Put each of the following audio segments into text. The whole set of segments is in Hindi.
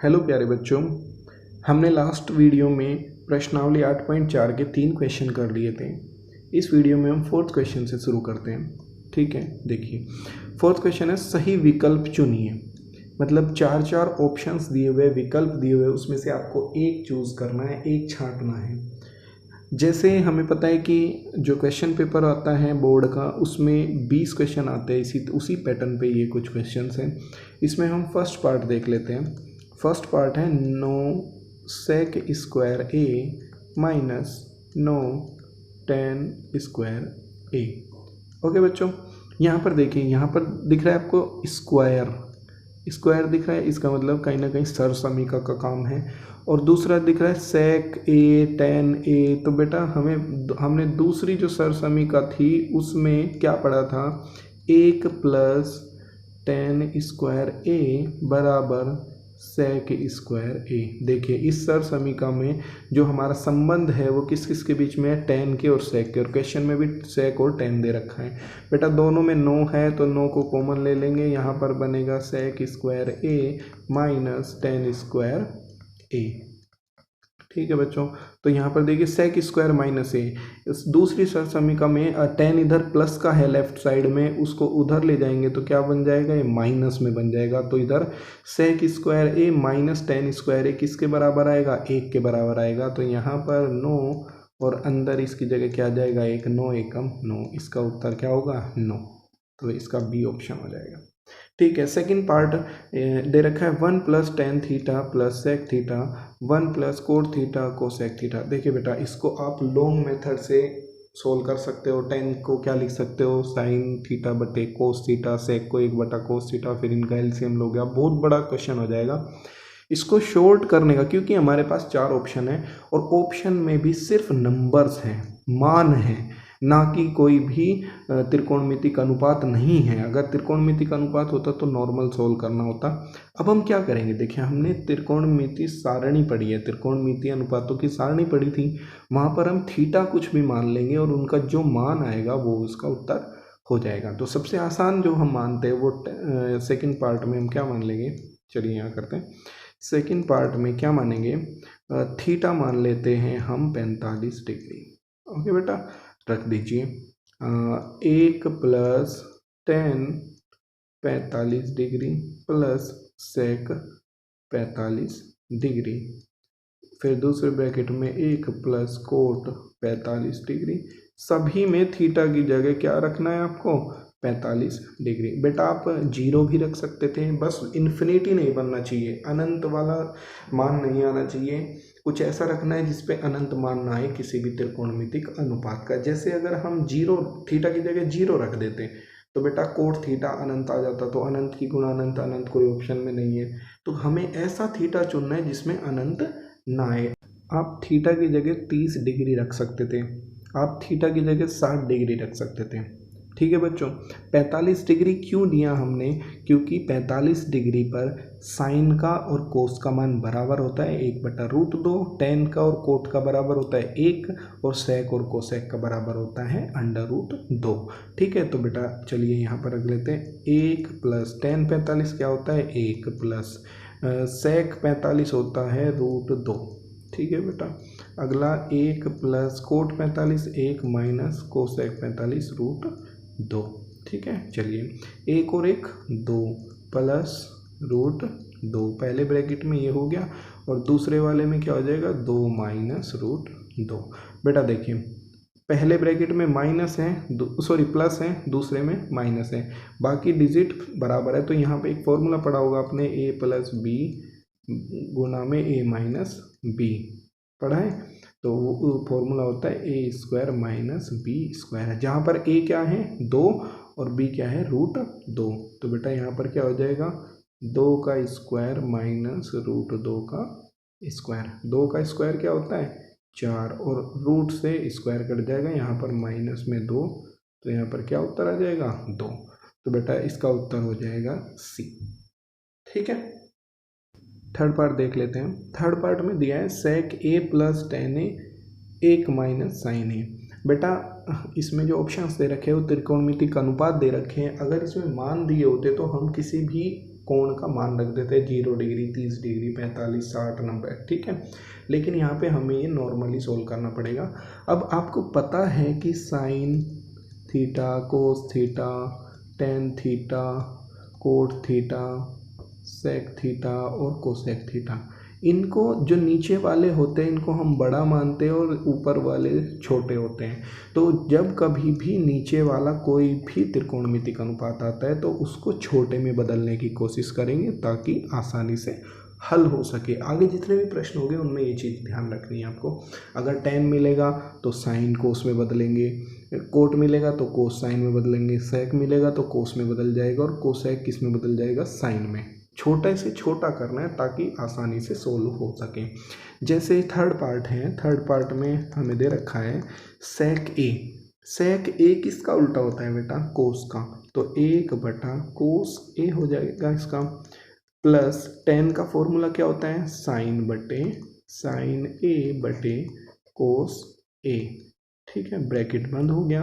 हेलो प्यारे बच्चों, हमने लास्ट वीडियो में प्रश्नावली 8.4 के 3 क्वेश्चन कर लिए थे। इस वीडियो में हम फोर्थ क्वेश्चन से शुरू करते हैं। ठीक है, देखिए फोर्थ क्वेश्चन है सही विकल्प चुनिए। मतलब चार ऑप्शंस दिए हुए, विकल्प दिए हुए, उसमें से आपको एक चूज़ करना है, एक छांटना है। जैसे हमें पता है कि जो क्वेश्चन पेपर आता है बोर्ड का, उसमें 20 क्वेश्चन आते हैं। उसी पैटर्न पे ये कुछ क्वेश्चंस हैं। इसमें हम फर्स्ट पार्ट देख लेते हैं। फर्स्ट पार्ट है 9 sec स्क्वायर ए माइनस 9 tan स्क्वायर ए। ओके बच्चों, यहाँ पर देखिए, यहाँ पर दिख रहा है आपको स्क्वायर दिख रहा है। इसका मतलब कहीं ना कहीं सरसमीका का काम है। और दूसरा दिख रहा है sec a tan a। तो बेटा हमने दूसरी जो सरसमीका थी उसमें क्या पढ़ा था, 1 प्लस tan स्क्वायर a बराबर sec स्क्वायर a। देखिए इस सरसमीका में जो हमारा संबंध है वो किस किस के बीच में है, tan के और sec के। और क्वेश्चन में भी sec और tan दे रखा है। बेटा दोनों में 9 है तो 9 को कॉमन ले लेंगे। यहाँ पर बनेगा sec square a minus tan square a। ठीक है बच्चों, तो यहाँ पर देखिए sec स्क्वायर माइनस ए। इस दूसरी सरसमीका में tan इधर प्लस का है लेफ्ट साइड में, उसको उधर ले जाएंगे तो क्या बन जाएगा, ये माइनस में बन जाएगा। तो इधर sec स्क्वायर ए माइनस tan स्क्वायर ए किसके बराबर आएगा, 1 के बराबर आएगा। तो यहाँ पर 9 और अंदर इसकी जगह क्या आ जाएगा, 1, 9 एकम 9। इसका उत्तर क्या होगा, 9। तो इसका बी ऑप्शन हो जाएगा। ठीक है, सेकंड पार्ट दे रखा है 1 plus tan theta plus sec theta 1 plus cot theta cosec theta. देखिए बेटा इसको आप लॉन्ग मेथड से सोल्व कर सकते हो। tan को क्या लिख सकते हो, साइन थीटा बटे कोस थीटा, sec को 1 बटा कोस थीटा, फिर इनका एलसीएम लोगे, आप बहुत बड़ा क्वेश्चन हो जाएगा। इसको शॉर्ट करने का, क्योंकि हमारे पास 4 ऑप्शन है और ऑप्शन में भी सिर्फ नंबर्स हैं, मान हैं, ना कि कोई भी त्रिकोणमितिक अनुपात नहीं है। अगर त्रिकोणमितिक अनुपात होता तो नॉर्मल सोल्व करना होता। अब हम क्या करेंगे, देखिए हमने त्रिकोणमिति सारणी पढ़ी है, त्रिकोणमिति अनुपातों की सारणी पढ़ी थी। वहाँ पर हम थीटा कुछ भी मान लेंगे और उनका जो मान आएगा वो उसका उत्तर हो जाएगा। तो सबसे आसान जो हम मानते हैं वो सेकेंड पार्ट में हम क्या मान लेंगे, चलिए यहाँ करते हैं। सेकेंड पार्ट में क्या मानेंगे, थीटा मान लेते हैं हम 45 डिग्री। ओके बेटा, रख दीजिए 1 plus tan 45 degree plus sec 45 degree, फिर दूसरे ब्रैकेट में 1 प्लस कोट 45 डिग्री। सभी में थीटा की जगह क्या रखना है आपको, 45 डिग्री। बेटा आप 0 भी रख सकते थे, बस इन्फिनिटी नहीं बनना चाहिए, अनंत वाला मान नहीं आना चाहिए। कुछ ऐसा रखना है जिसपे अनंत मान ना आए किसी भी त्रिकोणमितिक अनुपात का। जैसे अगर हम 0 थीटा की जगह 0 रख देते तो बेटा कोट थीटा अनंत आ जाता, तो अनंत की गुणा अनंत, अनंत कोई ऑप्शन में नहीं है। तो हमें ऐसा थीटा चुनना है जिसमें अनंत ना आए। आप थीटा की जगह 30 डिग्री रख सकते थे, आप थीटा की जगह 60 डिग्री रख सकते थे। ठीक है बच्चों, 45 डिग्री क्यों लिया हमने, क्योंकि 45 डिग्री पर साइन का और कोस का मान बराबर होता है 1/√2, tan का और कोट का बराबर होता है 1, और sec और कोसेक का बराबर होता है √2। ठीक है, तो बेटा चलिए यहाँ पर रख लेते हैं 1 प्लस tan 45 क्या होता है, 1 प्लस sec 45 होता है √2। ठीक है बेटा, अगला 1 प्लस कोट 45, 1 माइनस कोसेक 45 √2। ठीक है, चलिए 1 और 1 2 प्लस √2, पहले ब्रैकेट में ये हो गया और दूसरे वाले में क्या हो जाएगा, 2 माइनस √2। बेटा देखिए पहले ब्रैकेट में माइनस है, प्लस है, दूसरे में माइनस है, बाकी डिजिट बराबर है। तो यहाँ पे एक फॉर्मूला पढ़ा होगा आपने, a प्लस बी गुना में a माइनस बी पढ़ा है। तो वो फॉर्मूला होता है a square minus B square, जहाँ पर a क्या है 2 और b क्या है √2। तो बेटा यहाँ पर क्या हो जाएगा, 2 का स्क्वायर माइनस √2 का स्क्वायर। 2 का स्क्वायर क्या होता है 4, और रूट से स्क्वायर कट जाएगा, यहाँ पर माइनस में 2, तो यहाँ पर क्या उत्तर आ जाएगा 2। तो बेटा इसका उत्तर हो जाएगा सी। ठीक है, थर्ड पार्ट देख लेते हैं। थर्ड पार्ट में दिया है sec a plus tan a 1 minus sine a। बेटा इसमें जो ऑप्शंस दे रखे हैं वो त्रिकोणमितिक अनुपात दे रखे हैं। अगर इसमें मान दिए होते तो हम किसी भी कोण का मान रख देते हैं 0 डिग्री, 30 डिग्री, 45, 60, 90, ठीक है। लेकिन यहाँ पे हमें ये नॉर्मली सोल्व करना पड़ेगा। अब आपको पता है कि sine theta, cos theta, tan theta, cot theta, sec theta और कोसेक थीटा, इनको जो नीचे वाले होते हैं इनको हम बड़ा मानते हैं और ऊपर वाले छोटे होते हैं। तो जब कभी भी नीचे वाला कोई भी त्रिकोणमितिक अनुपात आता है तो उसको छोटे में बदलने की कोशिश करेंगे ताकि आसानी से हल हो सके। आगे जितने भी प्रश्न होंगे उनमें ये चीज़ ध्यान रखनी है आपको। अगर टेन मिलेगा तो साइन कोस में बदलेंगे, कोट मिलेगा तो कोस साइन में बदलेंगे, सेक मिलेगा तो कोस में बदल जाएगा और कोसेक किस में बदल जाएगा, साइन में। छोटे से छोटा करना है ताकि आसानी से सोल्व हो सके। जैसे थर्ड पार्ट है, थर्ड पार्ट में हमें दे रखा है सेक ए। सेक ए किसका उल्टा होता है बेटा, कोस का, तो 1 कोस ए हो जाएगा इसका, प्लस टेन का फॉर्मूला क्या होता है, साइन ए बटे कोस ए, ठीक है, ब्रैकेट बंद हो गया,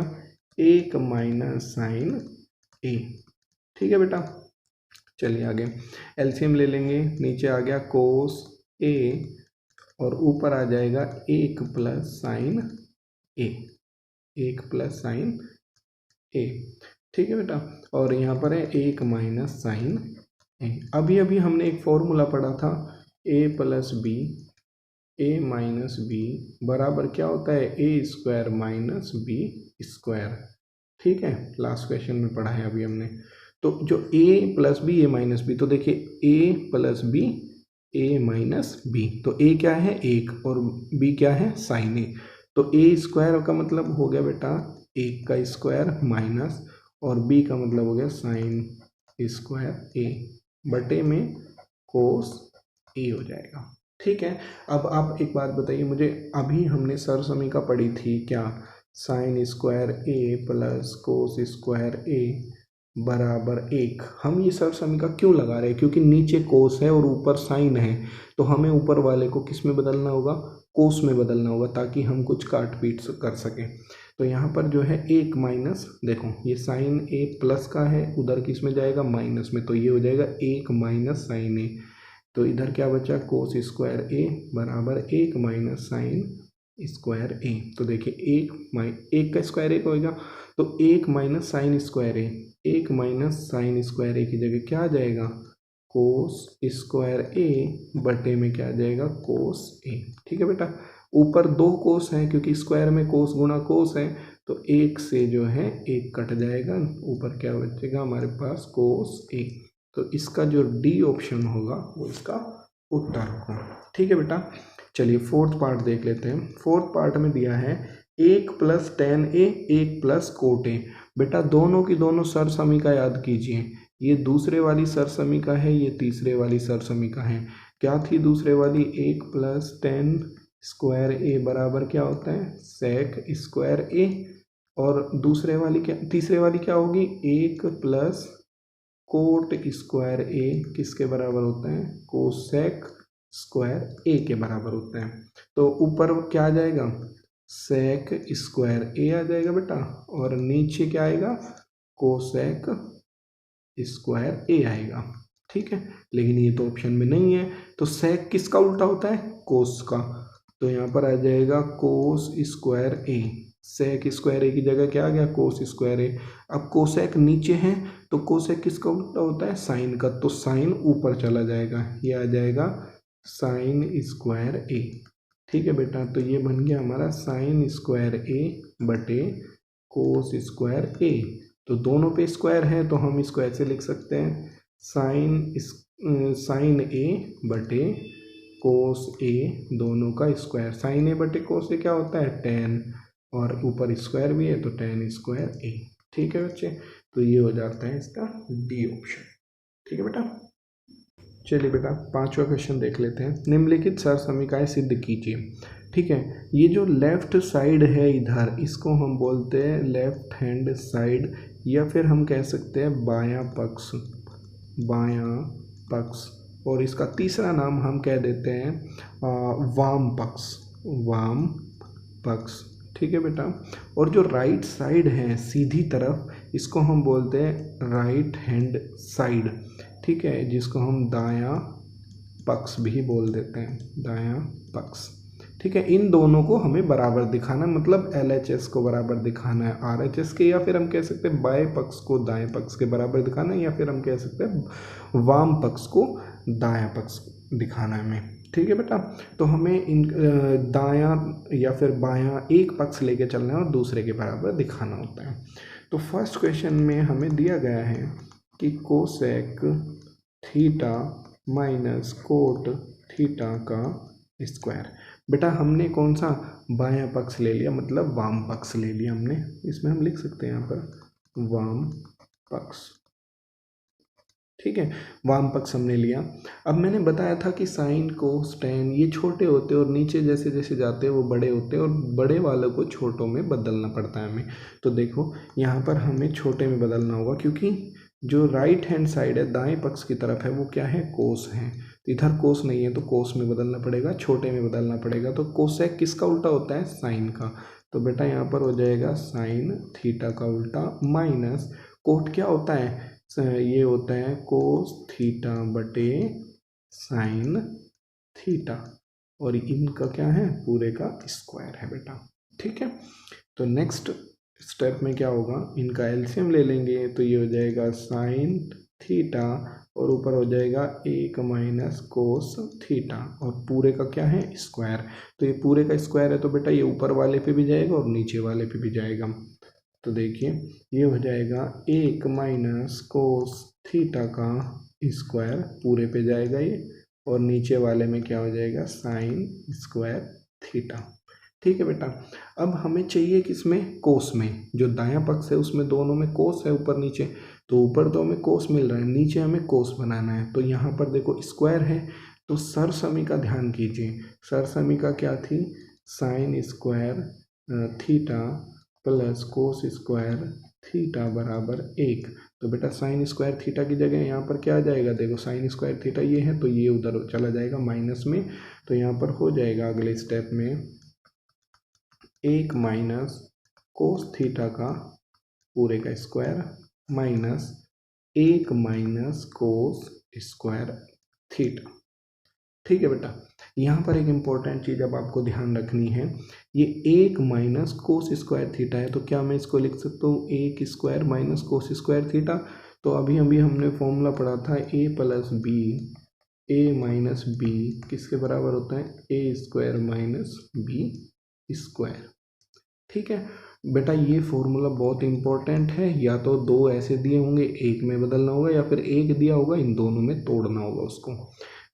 1 माइनस साइन ए, ठीक है बेटा। चलिए आगे एलसीएम ले लेंगे, नीचे आ गया कोस ए और ऊपर आ जाएगा 1 प्लस साइन ए, 1 प्लस साइन ए, ठीक है बेटा। और यहाँ पर है 1 माइनस साइन ए। अभी अभी हमने एक फॉर्मूला पढ़ा था ए plus B, A minus B बराबर क्या होता है, A square minus B square, ठीक है, लास्ट क्वेश्चन में पढ़ा है अभी हमने। तो जो a plus B, A minus B, तो देखिए a plus B, A minus B, तो a क्या है 1 और b क्या है साइन ए, तो a स्क्वायर का मतलब हो गया बेटा 1 का स्क्वायर माइनस, और b का मतलब हो गया साइन स्क्वायर a बटे में कोस a हो जाएगा, ठीक है। अब आप एक बात बताइए मुझे, अभी हमने सरसमीका पढ़ी थी क्या, sine square a plus cos square a बराबर 1। हम ये सरसमीका क्यों लगा रहे हैं, क्योंकि नीचे कोस है और ऊपर साइन है, तो हमें ऊपर वाले को किस में बदलना होगा, कोस में बदलना होगा, ताकि हम कुछ काट पीट कर सकें। तो यहाँ पर जो है 1 माइनस, देखो ये साइन ए प्लस का है, उधर किस में जाएगा, माइनस में, तो ये हो जाएगा 1 माइनस साइन ए, तो इधर क्या बचा, कोस स्क्वायर ए बराबर 1 माइनस साइन स्क्वायर ए। तो देखिए 1 का स्क्वायर 1 होएगा, तो 1 माइनस साइन स्क्वायर ए, 1 माइनस साइन स्क्वायर ए की जगह क्या आ जाएगा, कोस स्क्वायर ए बटे में क्या आ जाएगा, कोस ए, ठीक है बेटा। ऊपर 2 कोस हैं क्योंकि स्क्वायर में कोस गुणा कोस है, तो 1 से जो है 1 कट जाएगा, ऊपर क्या बचेगा हमारे पास, कोस ए। तो इसका जो डी ऑप्शन होगा वो इसका उत्तर होगा, ठीक है बेटा। चलिए फोर्थ पार्ट देख लेते हैं। फोर्थ पार्ट में दिया है 1 plus ten A, 1 plus cot A. बेटा दोनों की दोनों सरसमीका याद कीजिए, ये दूसरे वाली सरसमीका है, ये तीसरे वाली सरसमीका है। क्या थी दूसरे वाली, 1 प्लस टेन स्क्वायर ए बराबर क्या होता है, सेक स्क्वायर ए, और दूसरे वाली क्या, तीसरे वाली क्या होगी, 1 प्लस कोट स्क्वायर ए किसके बराबर होता है, कोसेक स्क्वायर ए के बराबर होता है। तो ऊपर क्या आ जाएगा, सेक स्क्वायर ए आ जाएगा बेटा, और नीचे क्या आएगा, कोसेक स्क्वायर ए आएगा, ठीक है। लेकिन ये तो ऑप्शन में नहीं है, तो सेक किसका उल्टा होता है, कोस का, तो यहाँ पर आ जाएगा कोस स्क्वायर ए, सेक स्क्वायर ए की जगह क्या आ गया, कोस स्क्वायर ए। अब कोसेक नीचे है तो कोसेक किसका उल्टा होता है, साइन का, तो साइन ऊपर चला जाएगा, ये आ जाएगा साइन स्क्वायर ए, ठीक है बेटा। तो ये बन गया हमारा साइन स्क्वायर ए बटे कोस स्क्वायर ए। तो दोनों पे स्क्वायर है तो हम इसको ऐसे लिख सकते हैं, साइन ए बटे कोस ए दोनों का स्क्वायर। साइन ए बटे कोस ए क्या होता है, टेन, और ऊपर स्क्वायर भी है तो टेन स्क्वायर ए, ठीक है बच्चे। तो ये हो जाता है इसका डी ऑप्शन, ठीक है बेटा। चलिए बेटा पांचवा क्वेश्चन देख लेते हैं। निम्नलिखित सरसमीकाएं सिद्ध कीजिए, ठीक है। ये जो लेफ्ट साइड है इधर, इसको हम बोलते हैं लेफ्ट हैंड साइड, या फिर हम कह सकते हैं बायां पक्ष, बायां पक्ष, और इसका तीसरा नाम हम कह देते हैं वाम पक्ष, वाम पक्ष, ठीक है बेटा। और जो राइट साइड है सीधी तरफ, इसको हम बोलते हैं राइट हैंड साइड, ठीक है, जिसको हम दायां पक्ष भी बोल देते हैं, दायां पक्ष। ठीक है, इन दोनों को हमें बराबर दिखाना है, मतलब LHS को बराबर दिखाना है RHS के, या फिर हम कह सकते हैं बाएं पक्ष को दाएं पक्ष के बराबर दिखाना है, या फिर हम कह सकते हैं वाम पक्ष को दायां पक्ष दिखाना है हमें। ठीक है बेटा, तो हमें इन दायां या फिर बायां एक पक्ष लेके चलना है और दूसरे के बराबर दिखाना होता है। तो फर्स्ट क्वेश्चन में हमें दिया गया है कि cosec theta minus cot theta का स्क्वायर। बेटा हमने कौन सा बायां पक्ष ले लिया, मतलब वाम पक्ष ले लिया हमने, इसमें हम लिख सकते हैं यहाँ पर वाम पक्ष। ठीक है, वाम पक्ष हमने लिया। अब मैंने बताया था कि साइन कोस टेन ये छोटे होते हैं और नीचे जैसे जैसे जाते हैं वो बड़े होते हैं, और बड़े वालों को छोटों में बदलना पड़ता है हमें। तो देखो यहाँ पर हमें छोटे में बदलना होगा, क्योंकि जो राइट हैंड साइड है दाएं पक्ष की तरफ है वो क्या है, कोस है। तो इधर कोस नहीं है तो कोस में बदलना पड़ेगा, छोटे में बदलना पड़ेगा। तो कोसेक किसका उल्टा होता है, साइन का। तो बेटा यहाँ पर हो जाएगा साइन थीटा का उल्टा, माइनस कोट क्या होता है, ये होता है कोस थीटा बटे साइन थीटा, और इनका क्या है, पूरे का स्क्वायर है बेटा। ठीक है, तो नेक्स्ट स्टेप में क्या होगा, इनका एलसीएम ले लेंगे, तो ये हो जाएगा साइन थीटा और ऊपर हो जाएगा 1 माइनस कोस थीटा, और पूरे का क्या है, स्क्वायर। तो ये पूरे का स्क्वायर है तो बेटा ये ऊपर वाले पे भी जाएगा और नीचे वाले पे भी जाएगा। तो देखिए ये हो जाएगा 1 माइनस कोस थीटा का स्क्वायर, पूरे पे जाएगा ये, और नीचे वाले में क्या हो जाएगा, साइन स्क्वायर थीटा। ठीक है बेटा, अब हमें चाहिए किसमें, कोस में। जो दायां पक्ष है उसमें दोनों में कोस है ऊपर नीचे, तो ऊपर तो हमें कोस मिल रहा है, नीचे हमें कोस बनाना है। तो यहाँ पर देखो स्क्वायर है, तो सरसमी का ध्यान कीजिए। सरसमी का क्या थी, sine square theta plus cos square theta बराबर 1। तो बेटा साइन स्क्वायर थीटा की जगह यहाँ पर क्या आ जाएगा, देखो साइन स्क्वायर थीटा ये है तो ये उधर चला जाएगा माइनस में, तो यहाँ पर हो जाएगा अगले स्टेप में 1 माइनस कोस थीटा का पूरे का square minus 1 minus cos square theta. ठीक है बेटा, यहाँ पर एक इम्पॉर्टेंट चीज़ अब आपको ध्यान रखनी है, ये 1 माइनस कोस स्क्वायर थीटा है, तो क्या मैं इसको लिख सकता हूँ 1 square minus cos square theta. तो अभी हमने फॉर्मूला पढ़ा था a plus B, A minus B किसके बराबर होता है, A square minus B square. ठीक है बेटा, ये फॉर्मूला बहुत इंपॉर्टेंट है, या तो दो ऐसे दिए होंगे एक में बदलना होगा, या फिर एक दिया होगा इन दोनों में तोड़ना होगा उसको।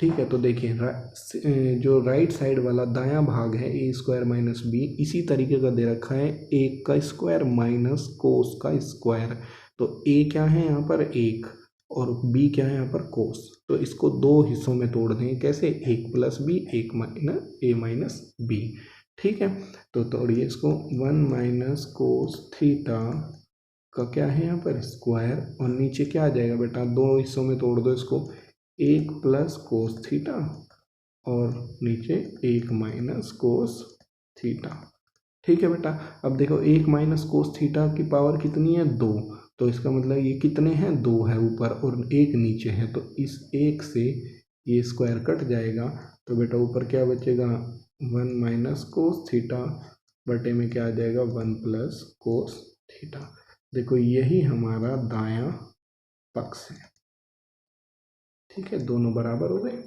ठीक है, तो देखिए जो राइट साइड वाला दायां भाग है ए स्क्वायर माइनस बी, इसी तरीके का दे रखा है 1 का स्क्वायर माइनस कोस का स्क्वायर। तो ए क्या है यहाँ पर 1 और बी क्या है यहाँ पर कोस, तो इसको दो हिस्सों में तोड़ देंगे, कैसे, 1 प्लस बी 1 माइनस ए माइनस बी। ठीक है, तो तोड़िए इसको, 1 माइनस कोस थीटा का क्या है यहाँ पर स्क्वायर, और नीचे क्या आ जाएगा बेटा, दो हिस्सों में तोड़ दो इसको, 1 प्लस कोस थीटा और नीचे 1 माइनस कोस थीटा। ठीक है बेटा, अब देखो 1 माइनस कोस थीटा की पावर कितनी है, 2, तो इसका मतलब ये कितने हैं, 2 है ऊपर और 1 नीचे है, तो इस 1 से ये स्क्वायर कट जाएगा, तो बेटा ऊपर क्या बचेगा, 1 माइनस कोस थीटा बटे में क्या आ जाएगा, 1 प्लस कोस थीटा। देखो यही हमारा दायां पक्ष है। ठीक है, दोनों बराबर हो गए।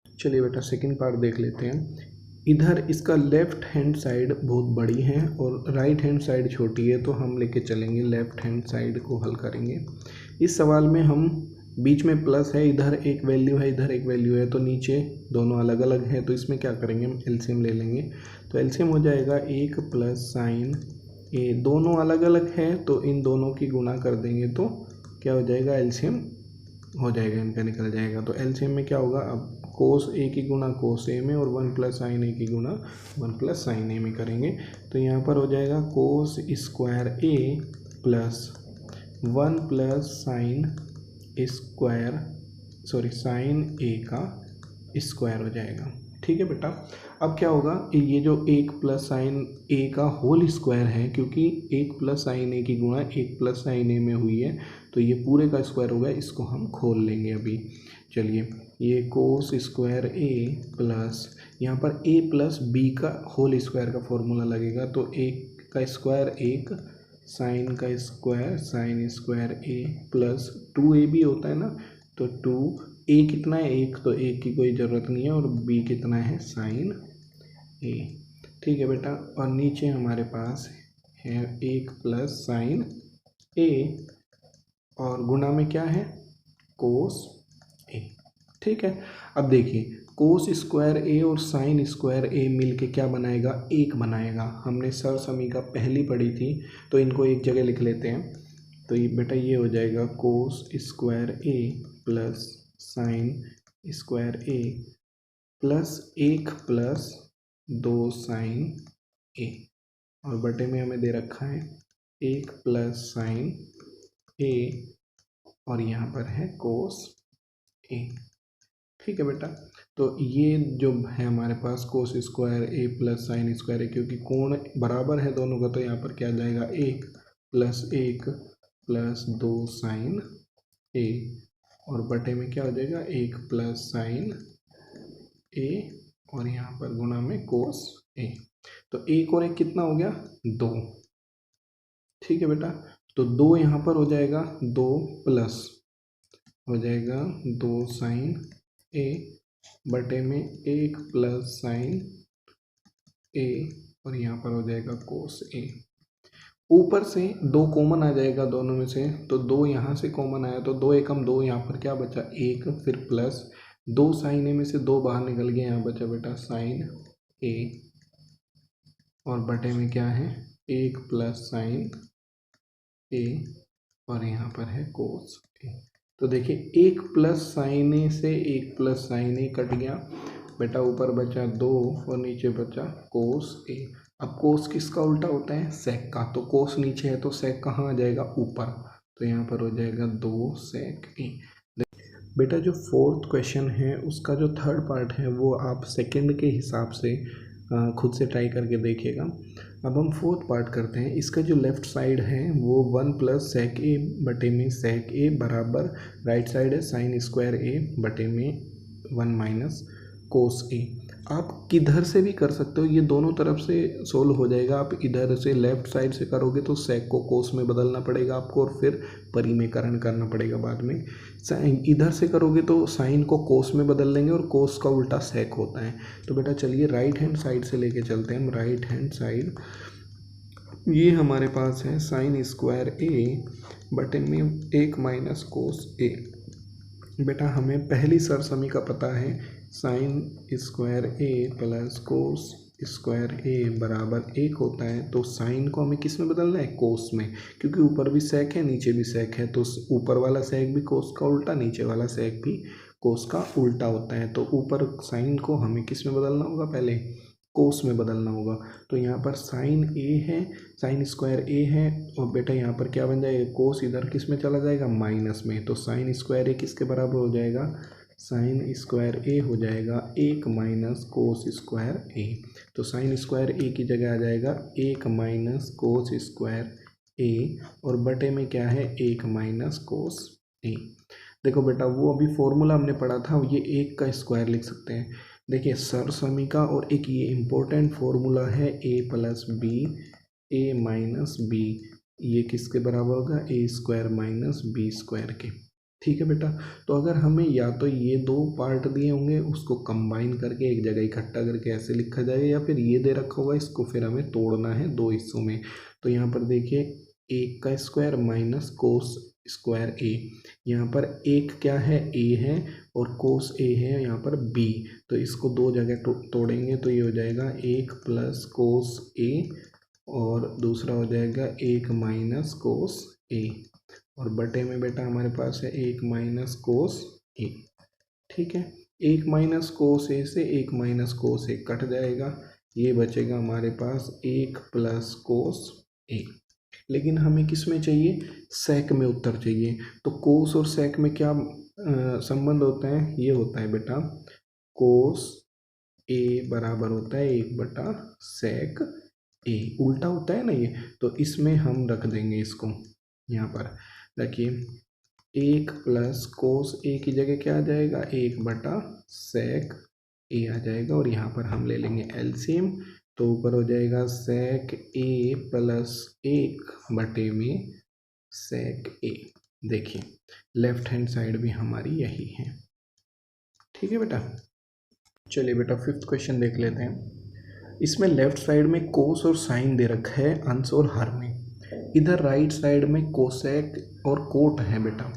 चलिए बेटा सेकंड पार्ट देख लेते हैं। इधर इसका लेफ्ट हैंड साइड बहुत बड़ी है और राइट हैंड साइड छोटी है, तो हम लेके चलेंगे लेफ्ट हैंड साइड को हल करेंगे। इस सवाल में हम बीच में प्लस है, इधर एक वैल्यू है इधर एक वैल्यू है, तो नीचे दोनों अलग अलग है, तो इसमें क्या करेंगे हम एलसीएम ले लेंगे। तो एलसीएम हो जाएगा 1 प्लस साइन ए, दोनों अलग अलग है तो इन दोनों की गुणा कर देंगे तो क्या हो जाएगा, एलसीएम हो जाएगा, इनका निकल जाएगा। तो एलसीएम में क्या होगा, अब कोस ए की गुणा कोस ए में और 1 प्लस साइन ए की गुणा 1 प्लस साइन ए में करेंगे, तो यहाँ पर हो जाएगा cos square A plus 1 plus sine square sine A का स्क्वायर हो जाएगा। ठीक है बेटा। अब क्या होगा, ये जो 1 प्लस साइन ए का होल स्क्वायर है, क्योंकि 1 प्लस साइन ए की गुणा 1 प्लस साइन ए में हुई है, तो ये पूरे का स्क्वायर होगा, इसको हम खोल लेंगे अभी। चलिए, ये कोस स्क्वायर ए प्लस यहाँ पर ए प्लस बी का होल स्क्वायर का फॉर्मूला लगेगा, तो 1 का स्क्वायर 1, साइन का square sine square A plus 2a भी होता है ना, तो 2a कितना है 1, तो 1 की कोई ज़रूरत नहीं है, और b कितना है साइन a। ठीक है बेटा, और नीचे हमारे पास है 1 प्लस साइन a, और गुणा में क्या है कोस a। ठीक है, अब देखिए कोस स्क्वायर ए और साइन स्क्वायर ए मिल के क्या बनाएगा, 1 बनाएगा। हमने सरसमीका पहली पढ़ी थी, तो इनको एक जगह लिख लेते हैं। तो ये बेटा ये हो जाएगा cos square A plus sine square A plus 1 plus 2 sign ए, और बटे में हमें दे रखा है 1 प्लस साइन ए, और यहाँ पर है कोस ए। ठीक है बेटा, तो ये जो है हमारे पास कोस square A plus sine square ए, क्योंकि कोण बराबर है दोनों का, तो यहाँ पर क्या जाएगा 1 प्लस 1 प्लस 2 साइन ए, और बटे में क्या हो जाएगा 1 प्लस साइन ए, और यहाँ पर गुणा में कोस ए। तो 1 और 1 कितना हो गया 2। ठीक है बेटा, तो 2 यहाँ पर हो जाएगा 2 प्लस हो जाएगा 2 साइन ए, बटे में 1 प्लस साइन ए, और यहाँ पर हो जाएगा कोस ए। ऊपर से 2 कॉमन आ जाएगा दोनों में से, तो 2 यहाँ से कॉमन आया, तो 2 एकम 2, यहाँ पर क्या बचा 1, फिर प्लस 2 साइन ए में से 2 बाहर निकल गए, यहाँ बचा बेटा साइन ए, और बटे में क्या है 1 प्लस साइन ए, और यहाँ पर है कोस ए। तो देखिए 1 प्लस साइन ए से 1 प्लस साइन ए कट गया बेटा, ऊपर बचा 2 और नीचे बचा कोस ए। अब कोस किसका उल्टा होता है सेक का, तो कोस नीचे है तो सेक कहाँ आ जाएगा ऊपर, तो यहाँ पर हो जाएगा 2 सेक ए। बेटा जो 4th क्वेश्चन है उसका जो 3rd पार्ट है वो आप सेकंड के हिसाब से खुद से ट्राई करके देखिएगा। अब हम 4th पार्ट करते हैं। इसका जो लेफ़्ट साइड है वो 1 प्लस सेक ए बटे में सेक ए बराबर, राइट साइड है साइन स्क्वायर ए बटे में 1 माइनस कोस ए। आप किधर से भी कर सकते हो, ये दोनों तरफ से सोल्व हो जाएगा। आप इधर से लेफ़्ट साइड से करोगे तो सेक को कोस में बदलना पड़ेगा आपको, और फिर परिमेकरण करना पड़ेगा बाद में। इधर से करोगे तो साइन को कोस में बदल लेंगे, और कोस का उल्टा सेक होता है। तो बेटा चलिए राइट हैंड साइड से लेके चलते हैं हम। राइट हैंड साइड ये हमारे पास है साइन स्क्वायर ए बटे में 1 माइनस कोस ए। बेटा हमें पहली सरसमी का पता है sine square A plus cos square ए बराबर 1 होता है, तो साइन को हमें किस में बदलना है कोस में, क्योंकि ऊपर भी सेक है नीचे भी सेक है, तो ऊपर वाला सेक भी कोस का उल्टा, नीचे वाला सेक भी कोस का उल्टा होता है। तो ऊपर साइन को हमें किस में बदलना होगा, पहले कोस में बदलना होगा। तो यहाँ पर साइन ए है, साइन स्क्वायर ए है, और बेटा यहाँ पर क्या बन जाएगा कोस इधर किस में चला जाएगा माइनस में, तो साइन स्क्वायर ए किसके बराबर हो जाएगा, साइन स्क्वायर ए हो जाएगा 1 माइनस कोस स्क्वायर ए। तो साइन स्क्वायर ए की जगह आ जाएगा 1 माइनस कोस स्क्वायर ए, और बटे में क्या है 1 माइनस कोस ए। देखो बेटा वो अभी फॉर्मूला हमने पढ़ा था, ये 1 का स्क्वायर लिख सकते हैं। देखिए सरसमीका और एक ये इम्पोर्टेंट फॉर्मूला है ए plus B A minus B, ये किसके बराबर होगा ए स्क्वायर माइनस बी स्क्वायर के। ठीक है बेटा, तो अगर हमें या तो ये 2 पार्ट दिए होंगे उसको कंबाइन करके एक जगह इकट्ठा करके ऐसे लिखा जाएगा, या फिर ये दे रखा होगा इसको फिर हमें तोड़ना है 2 हिस्सों में। तो यहाँ पर देखिए 1 का स्क्वायर माइनस कोस स्क्वायर ए, यहाँ पर 1 क्या है ए है, और कोस ए है यहाँ पर बी, तो इसको 2 जगह तोड़ेंगे तो ये हो जाएगा 1 प्लस कोस ए, और दूसरा हो जाएगा 1 माइनस कोस ए, और बटे में बेटा हमारे पास है 1 माइनस कोस ए। ठीक है, 1 माइनस कोस ए से 1 माइनस कोस ए कट जाएगा, ये बचेगा हमारे पास 1 प्लस कोस ए। लेकिन हमें किस में चाहिए, सेक में उत्तर चाहिए। तो कोस और सेक में क्या संबंध होता है, ये होता है बेटा कोस ए बराबर होता है 1/sec ए, उल्टा होता है ना ये, तो इसमें हम रख देंगे इसको यहाँ पर। देखिए 1 प्लस कोस ए की जगह क्या आ जाएगा, 1/sec ए आ जाएगा, और यहाँ पर हम ले लेंगे एलसीएम, तो ऊपर हो जाएगा sec ए प्लस 1/sec ए। देखिए लेफ्ट हैंड साइड भी हमारी यही है। ठीक है बेटा, चलिए बेटा फिफ्थ क्वेश्चन देख लेते हैं। इसमें लेफ्ट साइड में कोस और साइन दे रखा है अंश और हर में, इधर राइट साइड में कोसेक और कोट है बेटा।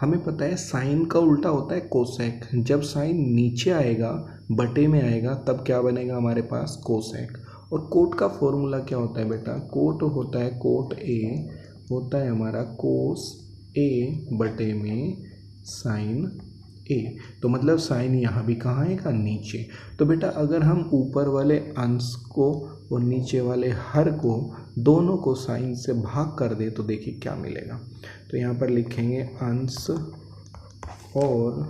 हमें पता है साइन का उल्टा होता है कोसेक, जब साइन नीचे आएगा बटे में आएगा तब क्या बनेगा हमारे पास कोसेक। और कोट का फॉर्मूला क्या होता है बेटा, कोट होता है, कोट ए होता है हमारा कोस ए बटे में साइन ए, तो मतलब साइन यहाँ भी कहाँ आएगा, नीचे। तो बेटा अगर हम ऊपर वाले अंश को और नीचे वाले हर को दोनों को साइन से भाग कर दे तो देखिए क्या मिलेगा। तो यहाँ पर लिखेंगे अंश और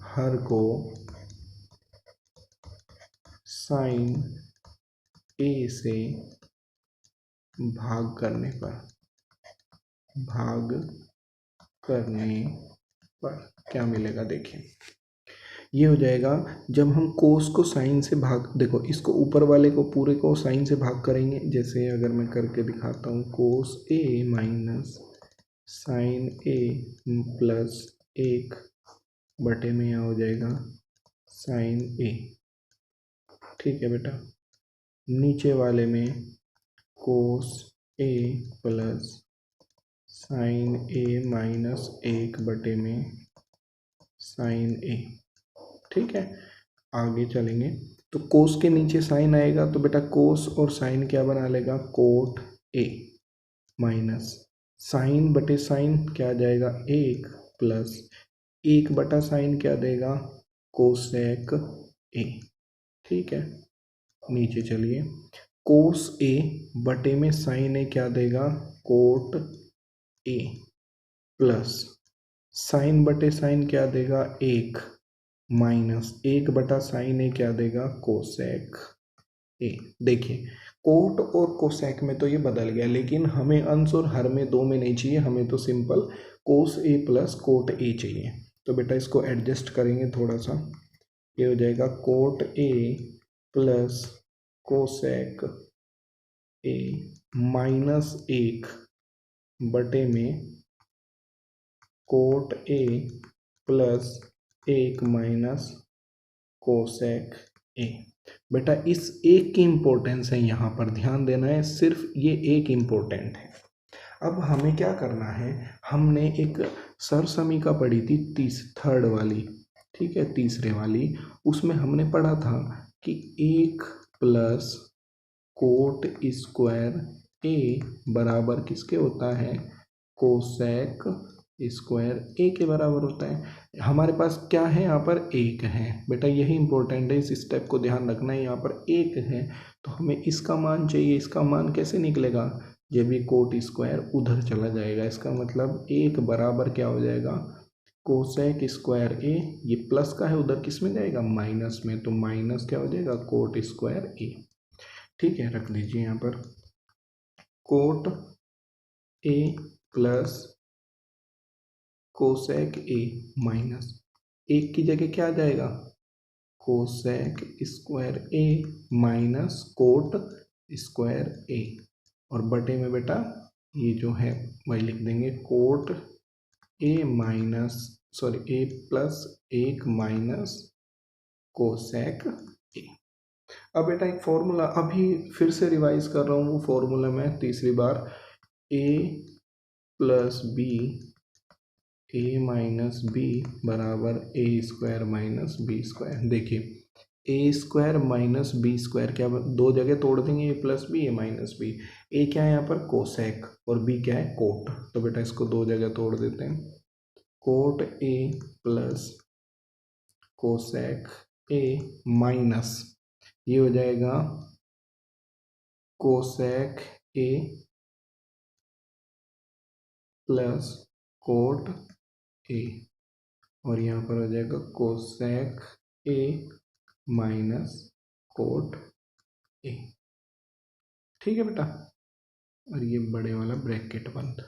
हर को साइन ए से भाग करने पर क्या मिलेगा, देखिए ये हो जाएगा। जब हम कोस को साइन से भाग, देखो इसको ऊपर वाले को पूरे को साइन से भाग करेंगे, जैसे अगर मैं करके दिखाता हूँ, कोस ए माइनस साइन ए प्लस 1 बटे में यहाँ हो जाएगा साइन ए। ठीक है बेटा, नीचे वाले में कोस ए प्लस साइन ए माइनस 1 बटे में साइन ए। ठीक है, आगे चलेंगे तो कोस के नीचे साइन आएगा, तो बेटा कोस और साइन क्या बना लेगा, कोट ए माइनस साइन बटे साइन क्या आ जाएगा 1 प्लस 1/साइन क्या देगा, कोसेक ए। ठीक है, नीचे चलिए, कोस ए बटे में साइन ए क्या देगा, कोट ए प्लस साइन बटे साइन क्या देगा 1 माइनस 1/साइन ए क्या देगा, कोसेक ए। देखिए कोट और कोसेक में तो ये बदल गया, लेकिन हमें अंश और हर में दो में नहीं चाहिए, हमें तो simple cos A plus cot A चाहिए। तो बेटा इसको एडजस्ट करेंगे थोड़ा सा, ये हो जाएगा coat A plus cosec A minus 1 बटे में coat A plus 1 minus cosec ए। बेटा इस एक की इम्पोर्टेंस है, यहाँ पर ध्यान देना है, सिर्फ ये एक इम्पोर्टेंट है। अब हमें क्या करना है, हमने एक सरसमीका पढ़ी थी थर्ड वाली, ठीक है, तीसरे वाली, उसमें हमने पढ़ा था कि 1 प्लस कोट स्क्वायर ए बराबर किसके होता है, कोसेक स्क्वायर ए के बराबर होता है। हमारे पास क्या है यहाँ पर, एक है बेटा, यही इंपॉर्टेंट है, इस स्टेप को ध्यान रखना है। यहाँ पर एक है तो हमें इसका मान चाहिए, इसका मान कैसे निकलेगा, जब ये कोट स्क्वायर उधर चला जाएगा, इसका मतलब एक बराबर क्या हो जाएगा, कोसेक स्क्वायर ए, ये प्लस का है उधर किस में जाएगा, माइनस में, तो माइनस क्या हो जाएगा, कोट स्क्वायर ए। ठीक है, रख दीजिए यहाँ पर coat A plus cosec A minus एक की जगह क्या आ जाएगा, कोसेक स्क्वायर ए माइनस कोट स्क्वायर ए, और बटे में बेटा ये जो है वही लिख देंगे, cot A minus A plus 1 minus cosec ए। अब बेटा एक फॉर्मूला अभी फिर से रिवाइज कर रहा हूँ, वो फॉर्मूला मैं तीसरी बार, ए plus B A minus B बराबर ए स्क्वायर माइनस बी स्क्वायर। देखिए ए स्क्वायर माइनस बी स्क्वायर क्या, दो जगह तोड़ देंगे, ए plus B A minus B, ए क्या है यहाँ पर कोसेक और बी क्या है कोट, तो बेटा इसको दो जगह तोड़ देते हैं, coat A plus cosec A minus ये हो जाएगा cosec A plus cot A, और यहाँ पर हो जाएगा cosec A minus cot A. ठीक है बेटा, और ये बड़े वाला ब्रैकेट बंद,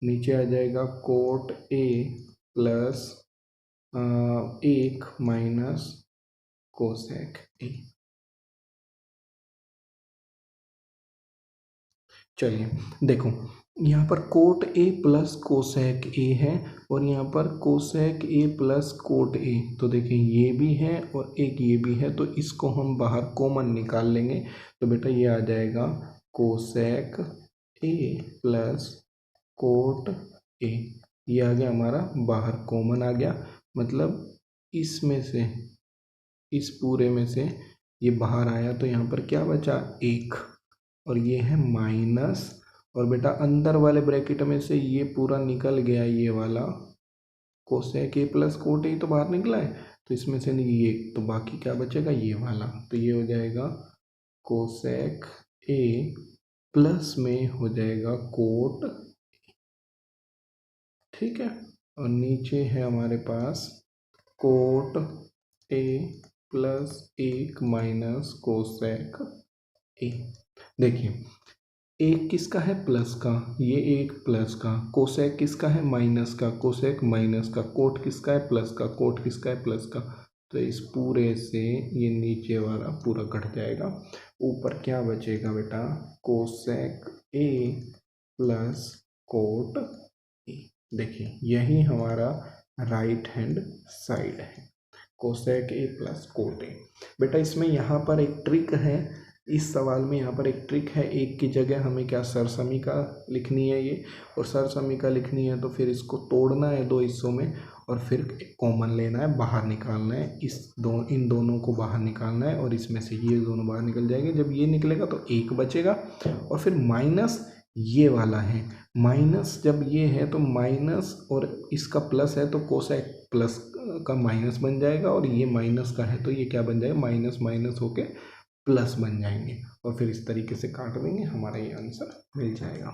नीचे आ जाएगा coat A plus 1 minus cosec ए। चलिए देखो, यहाँ पर कोट ए प्लस कोसेक ए है और यहाँ पर cosec A plus cot A, तो देखिए ये भी है और एक ये भी है, तो इसको हम बाहर कॉमन निकाल लेंगे। तो बेटा ये आ जाएगा cosec A plus cot A, ये आ गया हमारा बाहर कॉमन आ गया, मतलब इसमें से, इस पूरे में से ये बाहर आया, तो यहाँ पर क्या बचा 1, और ये है माइनस, और बेटा अंदर वाले ब्रैकेट में से ये पूरा निकल गया, ये वाला cosec A plus cot A तो बाहर निकला है, तो इसमें से नहीं ये, तो बाकी क्या बचेगा ये वाला, तो ये हो जाएगा कोसेक ए प्लस में हो जाएगा कोट। ठीक है, और नीचे है हमारे पास cot A plus 1 minus cosec A. देखिए एक किसका है प्लस का, ये एक प्लस का, कोसेक किसका है माइनस का, कोसेक माइनस का, कोट किसका है प्लस का, कोट किसका है प्लस का, तो इस पूरे से ये नीचे वाला पूरा कट जाएगा, ऊपर क्या बचेगा बेटा cosec A plus cot A. देखिए यही हमारा राइट हैंड साइड है, cosec A plus cot A. बेटा इसमें यहाँ पर एक ट्रिक है, इस सवाल में यहाँ पर एक ट्रिक है, एक की जगह हमें क्या सरसमीका लिखनी है ये, और सरसमीका लिखनी है तो फिर इसको तोड़ना है दो हिस्सों में और फिर कॉमन लेना है, बाहर निकालना है, इन दोनों को बाहर निकालना है, और इसमें से ये दोनों बाहर निकल जाएंगे। जब ये निकलेगा तो 1 बचेगा, और फिर माइनस ये वाला है, माइनस जब ये है तो माइनस और इसका प्लस है तो कोसेक प्लस का माइनस बन जाएगा, और ये माइनस का है तो ये क्या बन जाएगा माइनस माइनस होके प्लस बन जाएंगे, और फिर इस तरीके से काट देंगे, हमारा ये आंसर मिल जाएगा।